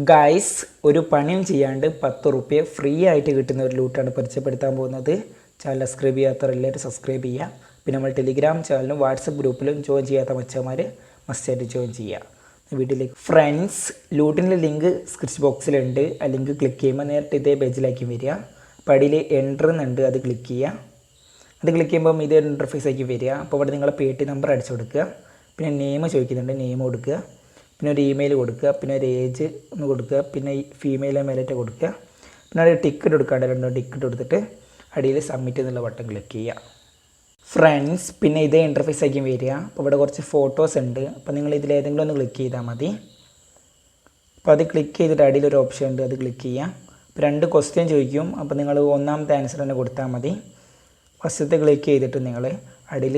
Guys, ഒരു പണിയും ചെയ്യാണ്ട് 10 റുപ്യ ഫ്രീ ആയിട്ട് കിട്ടുന്ന ഒരു ലൂട്ടാണ് പരിചയപ്പെടുത്താൻ പോകുന്നത്. ചാനൽ സബ്സ്ക്രൈബ് ചെയ്യാത്തവരെല്ലാവരും സബ്സ്ക്രൈബ് ചെയ്യുക. പിന്നെ നമ്മൾ ടെലിഗ്രാം ചാനലും വാട്സപ്പ് ഗ്രൂപ്പിലും ജോയിൻ ചെയ്യാത്ത മച്ചന്മാർ മസ്റ്റായിട്ട് ജോയിൻ ചെയ്യുക. വീട്ടിലേക്ക് ഫ്രണ്ട്സ്, ലൂട്ടിൻ്റെ ലിങ്ക് സ്ക്രിപ്റ്റ് ബോക്സിലുണ്ട്. ആ ലിങ്ക് ക്ലിക്ക് ചെയ്യുമ്പോൾ നേരിട്ട് ഇതേ പേജിലേക്ക് വരിക. അപ്പോൾ അടിയിൽ എൻ്റർ എന്നുണ്ട്, അത് ക്ലിക്ക് ചെയ്യുക. അത് ക്ലിക്ക് ചെയ്യുമ്പം ഇതേ ഇൻ്റർഫേസ് ആക്കി വരിക. അപ്പോൾ ഇവിടെ നിങ്ങളെ Paytm നമ്പർ അടിച്ചു കൊടുക്കുക. പിന്നെ നെയിം ചോദിക്കുന്നുണ്ട്, നെയിം കൊടുക്കുക. പിന്നെ ഒരു ഇമെയിൽ കൊടുക്കുക. പിന്നെ ഒരു ഏജ് ഒന്ന് കൊടുക്കുക. പിന്നെ ഫീമെയിൽ മെയിലായിട്ട് കൊടുക്കുക. പിന്നെ ഒരു ടിക്കറ്റ് കൊടുക്കാണ്ട് 2 ടിക്കറ്റ് കൊടുത്തിട്ട് അടിയിൽ സബ്മിറ്റ് എന്നുള്ള ബട്ടൺ ക്ലിക്ക് ചെയ്യുക. ഫ്രണ്ട്സ്, പിന്നെ ഇതേ ഇൻ്റർഫേസ് ആക്കി വരിക. അപ്പോൾ ഇവിടെ കുറച്ച് ഫോട്ടോസ് ഉണ്ട്. അപ്പോൾ നിങ്ങൾ ഇതിലേതെങ്കിലും ഒന്ന് ക്ലിക്ക് ചെയ്താൽ മതി. അപ്പോൾ അത് ക്ലിക്ക് ചെയ്തിട്ട് അടിയിലൊരു ഓപ്ഷൻ ഉണ്ട്, അത് ക്ലിക്ക് ചെയ്യുക. അപ്പോൾ 2 ക്വസ്റ്റ്യൻ ചോദിക്കും. അപ്പോൾ നിങ്ങൾ ഒന്നാമത്തെ ആൻസർ തന്നെ കൊടുത്താൽ മതി. ഫസ്റ്റത്തെ ക്ലിക്ക് ചെയ്തിട്ട് നിങ്ങൾ അടിയിൽ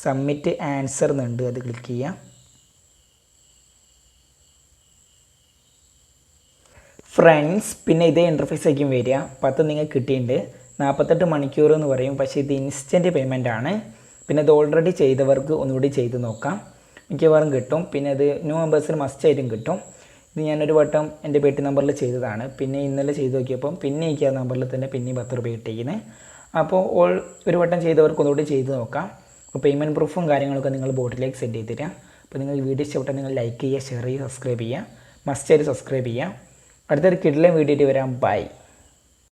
സബ്മിറ്റ് ആൻസർ എന്നുണ്ട്, അത് ക്ലിക്ക് ചെയ്യുക. ഫ്രണ്ട്സ്, പിന്നെ ഇതേ ഇൻ്റർഫേസ് ആയിരിക്കും വരിക. 10 നിങ്ങൾക്ക് കിട്ടിയിട്ടുണ്ട്. 48 മണിക്കൂർ എന്ന് പറയും, പക്ഷേ ഇത് ഇൻസ്റ്റൻറ്റ് പേയ്മെൻ്റ് ആണ്. പിന്നെ ഇത് ഓൾറെഡി ചെയ്തവർക്ക് ഒന്നുകൂടി ചെയ്ത് നോക്കാം, മിക്കവാറും കിട്ടും. പിന്നെ ഇത് ന്യൂ മെമ്പേഴ്സിന് മസ്റ്റായിട്ടും കിട്ടും. ഇത് ഞാനൊരു വട്ടം എൻ്റെ Paytm നമ്പറിൽ ചെയ്തതാണ്. പിന്നെ ഇന്നലെ ചെയ്ത് നോക്കിയപ്പം പിന്നെ എനിക്ക് ആ നമ്പറിൽ തന്നെ പിന്നെയും 10 രൂപ കിട്ടിയിരിക്കുന്നത്. അപ്പോൾ ഒരു വട്ടം ചെയ്തവർക്ക് ഒന്നുകൂടി ചെയ്ത് നോക്കാം. അപ്പോൾ പേയ്മെൻറ്റ് പ്രൂഫും കാര്യങ്ങളൊക്കെ നിങ്ങൾ ബോട്ടിലേക്ക് സെൻഡ് ചെയ്ത് തരാം. അപ്പോൾ നിങ്ങൾ വീഡിയോ ഇഷ്ടപ്പെട്ടാൽ നിങ്ങൾ ലൈക്ക് ചെയ്യുക, ഷെയർ ചെയ്യുക, സബ്സ്ക്രൈബ് ചെയ്യുക. മസ്റ്റായിട്ട് സബ്സ്ക്രൈബ് ചെയ്യുക. അടുത്തൊരു കിടിലൻ വീഡിയോ ആയിട്ട് വരാം. ബൈ.